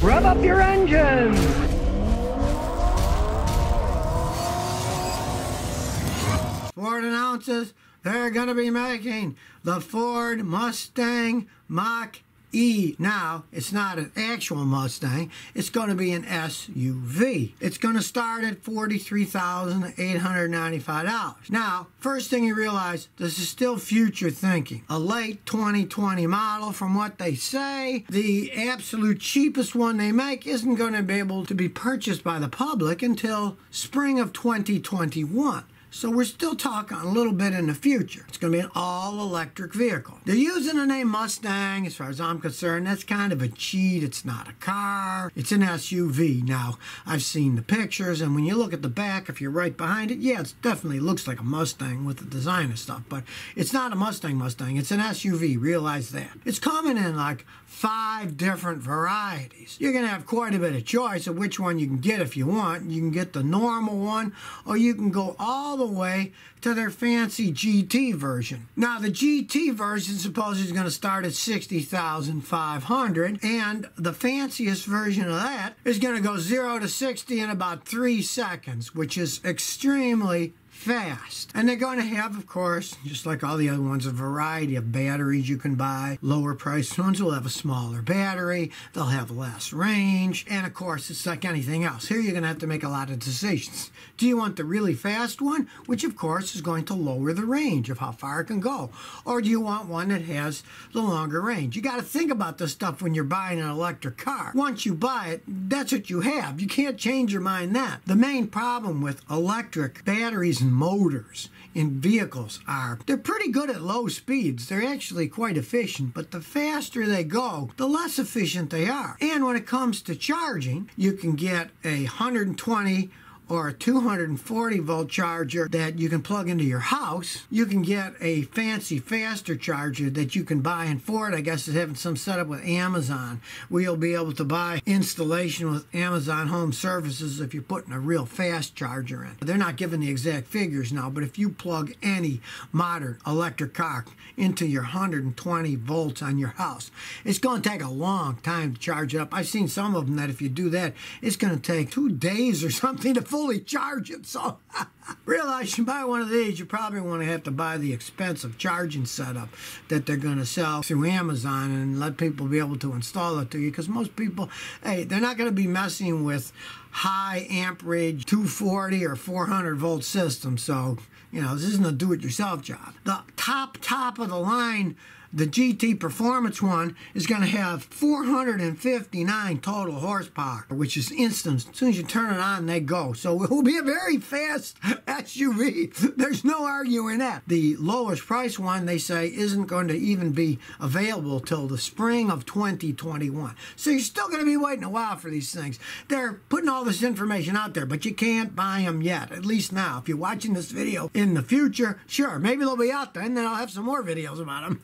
Rev up your engines! Ford announces they're going to be making the Ford Mustang Mach-E. Now, it's not an actual Mustang. It's going to be an SUV. It's going to start at $43,895. Now, first thing you realize, this is still future thinking. A late 2020 model, from what they say. The absolute cheapest one they make isn't going to be able to be purchased by the public until spring of 2021. So we're still talking a little bit in the future. It's going to be an all-electric vehicle. They're using the name Mustang, as far as I'm concerned. That's kind of a cheat. It's not a car. It's an SUV. Now, I've seen the pictures, and when you look at the back, if you're right behind it, yeah, it definitely looks like a Mustang with the design and stuff, but it's not a Mustang. It's an SUV. Realize that. It's coming in like 5 different varieties. You're going to have quite a bit of choice of which one you can get if you want. You can get the normal one, or you can go all the way to their fancy GT version. Now, the GT version supposedly is going to start at $60,500, and the fanciest version of that is going to go 0 to 60 in about 3 seconds, which is extremely fast. And they're going to have, of course, just like all the other ones, a variety of batteries you can buy. Lower priced ones will have a smaller battery. They'll have less range. And of course, it's like anything else. Here you're going to have to make a lot of decisions. Do you want the really fast one, which of course is going to lower the range of how far it can go? Or do you want one that has the longer range? You got to think about this stuff when you're buying an electric car. Once you buy it, that's what you have. You can't change your mind that. The main problem with electric batteries and motors in vehicles are they're pretty good at low speeds. They're actually quite efficient, but the faster they go, the less efficient they are. And when it comes to charging, you can get a 120 or a 240 volt charger that you can plug into your house. You can get a fancy faster charger that you can buy in Ford. I guess is having some setup with Amazon where you'll be able to buy installation with Amazon Home Services if you're putting a real fast charger in. They're not giving the exact figures now, but if you plug any modern electric car into your 120 volts on your house, it's going to take a long time to charge it up. I've seen some of them that if you do that, it's going to take 2 days or something to fully charge it. So realize you buy one of these, you probably want to have to buy the expensive charging setup that they're going to sell through Amazon and let people be able to install it to you, because most people, hey, they're not going to be messing with high amperage 240 or 400 volt systems. So, you know, this isn't a do-it-yourself job. The top of the line, the GT Performance one, is going to have 459 total horsepower, which is instant. As soon as you turn it on, they go. So it will be a very fast SUV. There's no arguing that. The lowest price one, they say, isn't going to even be available till the spring of 2021. So you're still going to be waiting a while for these things. They're putting all this information out there, but you can't buy them yet, at least now. If you're watching this video in the future, sure, maybe they'll be out there, and then I'll have some more videos about them.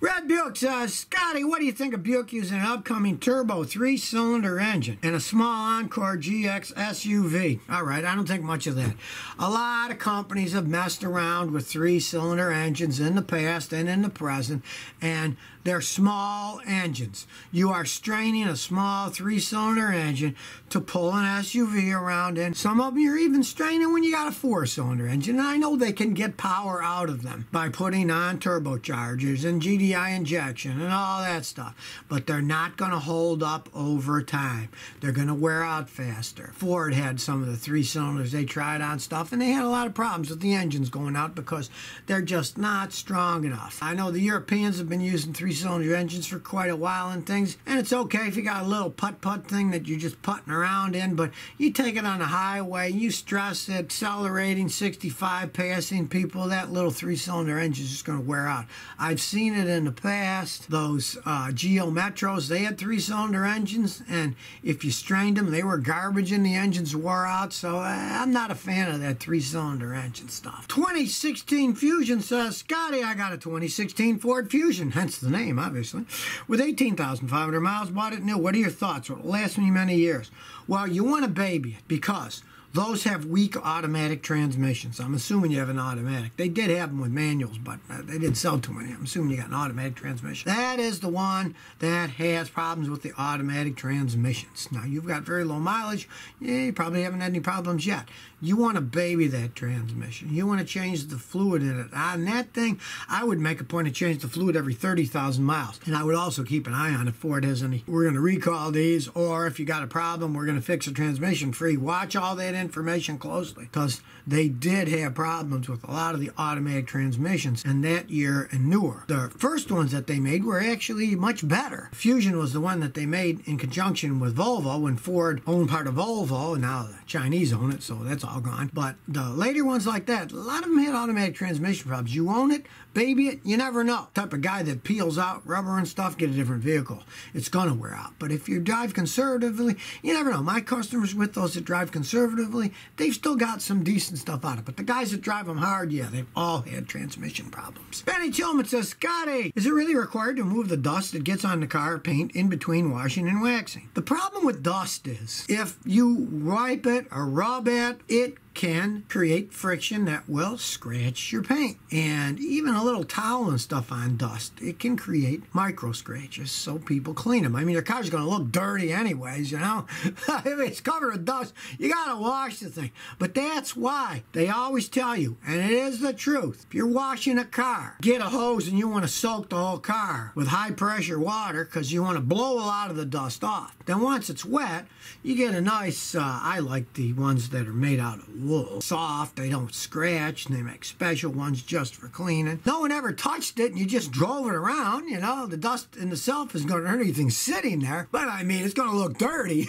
Red Buick says, Scotty, what do you think of Buick using an upcoming turbo 3-cylinder engine and a small Encore GX SUV? All right, I don't think much of that. A lot of companies have messed around with 3-cylinder engines in the past and in the present, and they're small engines. You are straining a small 3-cylinder engine to pull an SUV around, and some of them you're even straining when you got a 4-cylinder engine. And I know they can get power out of them by putting on turbochargers and GDI injection and all that stuff, but they're not going to hold up over time. They're going to wear out faster. Ford had some of the 3-cylinders they tried on stuff, and they had a lot of problems with the engines going out because they're just not strong enough. I know the Europeans have been using 3-cylinder engines for quite a while and things, and it's okay if you got a little putt-putt thing that you're just putting around in, but you take it on the highway, you stress it, accelerating 65, passing people, that little 3-cylinder engine is just going to wear out. I've seen it in the past. Those Geo Metros, they had 3-cylinder engines, and if you strained them, they were garbage and the engines wore out, so I'm not a fan of that 3-cylinder engine stuff. 2016 Fusion says, Scotty, I got a 2016 Ford Fusion, hence the name, obviously, with 18,500 miles, bought it new. What are your thoughts? Will it last me many years? Well, you want to baby it because those have weak automatic transmissions. I'm assuming you have an automatic. They did have them with manuals, but they didn't sell too many. I'm assuming you got an automatic transmission. That is the one that has problems with the automatic transmissions. Now, you've got very low mileage. Yeah, you probably haven't had any problems yet. You want to baby that transmission. You want to change the fluid in it. On that thing, I would make a point to change the fluid every 30,000 miles. And I would also keep an eye on if Ford has any. We're going to recall these, or if you got a problem, we're going to fix a transmission free. Watch all that information closely, because they did have problems with a lot of the automatic transmissions in that year and newer. The first ones that they made were actually much better. Fusion was the one that they made in conjunction with Volvo when Ford owned part of Volvo, and now the Chinese own it, so that's all gone. But the later ones like that, a lot of them had automatic transmission problems. You own it, baby it, you never know. The type of guy that peels out rubber and stuff, get a different vehicle. It's gonna wear out. But if you drive conservatively, you never know. My customers with those that drive conservatively, they've still got some decent stuff out of it. But the guys that drive them hard, yeah, they've all had transmission problems. Benny Tillman says, Scotty, is it really required to remove the dust that gets on the car paint in between washing and waxing? The problem with dust is, if you wipe it or rub it, it can create friction that will scratch your paint. And even a little towel and stuff on dust, it can create micro scratches, so people clean them. I mean, your car's going to look dirty anyways, you know? If it's covered with dust, you got to wash the thing. But that's why they always tell you, and it is the truth, if you're washing a car, get a hose and you want to soak the whole car with high pressure water because you want to blow a lot of the dust off. Then once it's wet, you get a nice, I like the ones that are made out of wool. Soft, they don't scratch, and they make special ones just for cleaning. No one ever touched it, and you just drove it around, you know. The dust in itself isn't going to hurt anything sitting there, but I mean, it's going to look dirty.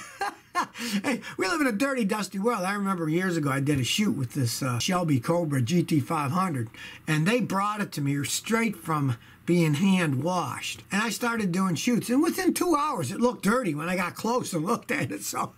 Hey, we live in a dirty, dusty world. I remember years ago I did a shoot with this Shelby Cobra GT500, and they brought it to me straight from being hand washed. And I started doing shoots, and within 2 hours it looked dirty when I got close and looked at it. So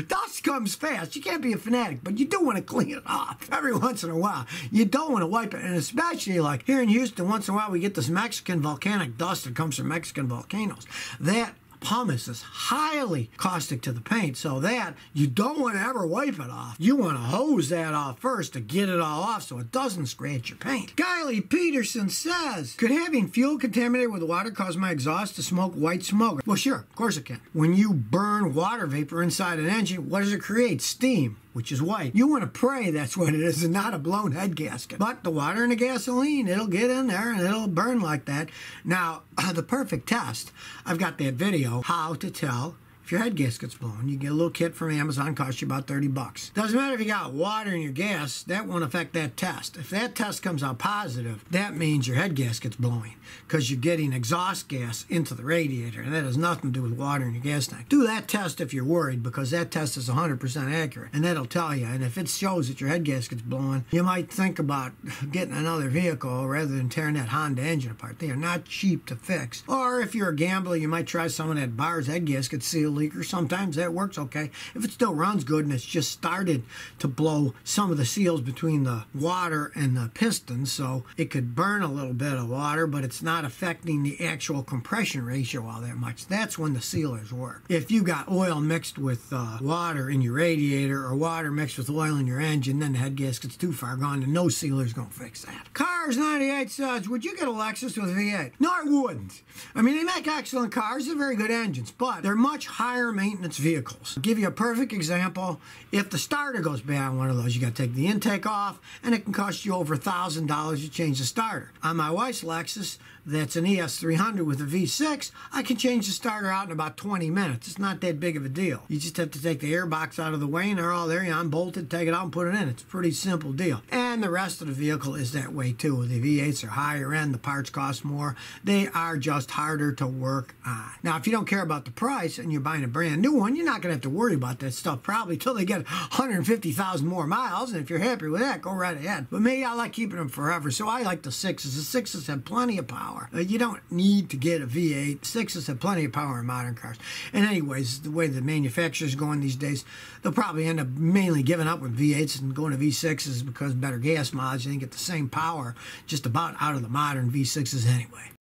dust comes fast. You can't be a fanatic, but you do want to clean it off every once in a while. You don't want to wipe it, and especially like here in Houston, once in a while we get this Mexican volcanic dust that comes from Mexican volcanoes. That pumice is highly caustic to the paint, so that you don't want to ever wipe it off. You want to hose that off first to get it all off so it doesn't scratch your paint. Kylie Peterson says, could having fuel contaminated with water cause my exhaust to smoke white smoke? Well, sure, of course it can. When you burn water vapor inside an engine, what does it create? Steam, which is white. You want to pray that's what it is and not a blown head gasket. But the water and the gasoline, it'll get in there and it'll burn like that. Now, the perfect test, I've got that video, how to tell if your head gasket's blown. You get a little kit from Amazon, costs you about 30 bucks. Doesn't matter if you got water in your gas, that won't affect that test. If that test comes out positive, that means your head gasket's blowing because you're getting exhaust gas into the radiator, and that has nothing to do with water in your gas tank. Do that test if you're worried, because that test is 100% accurate, and that'll tell you. And if it shows that your head gasket's blowing, you might think about getting another vehicle rather than tearing that Honda engine apart. They are not cheap to fix. Or if you're a gambler, you might try some of that Bar's head gasket seal leaker. Sometimes that works okay. If it still runs good and it's just started to blow some of the seals between the water and the pistons, so it could burn a little bit of water, but it's not affecting the actual compression ratio all that much. That's when the sealers work. If you got oil mixed with water in your radiator or water mixed with oil in your engine, then the head gasket's too far gone and no sealer's going to fix that. Cars 98 says, would you get a Lexus with a V8? No, I wouldn't. I mean, they make excellent cars. They're very good engines, but they're much higher maintenance vehicles. I'll give you a perfect example. If the starter goes bad on one of those, you got to take the intake off, and it can cost you over $1,000 to change the starter. On my wife's Lexus, that's an ES300 with a V6, I can change the starter out in about 20 minutes. It's not that big of a deal. You just have to take the air box out of the way, and they're all there. You unbolt it, take it out, and put it in. It's a pretty simple deal. And the rest of the vehicle is that way too. The V8s are higher end. The parts cost more. They are just harder to work on. Now, if you don't care about the price and you're buying a brand new one, you're not going to have to worry about that stuff probably till they get 150,000 more miles. And if you're happy with that, go right ahead. But me, I like keeping them forever, so I like the 6s. The 6s have plenty of power. You don't need to get a V8. 6s have plenty of power in modern cars. And anyways, the way the manufacturers are going these days, they'll probably end up mainly giving up with V8s and going to V6s because better gas mileage. They get the same power just about out of the modern V6s anyway.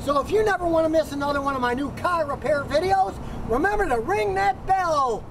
So if you never want to miss another one of my new car repair videos, remember to ring that bell.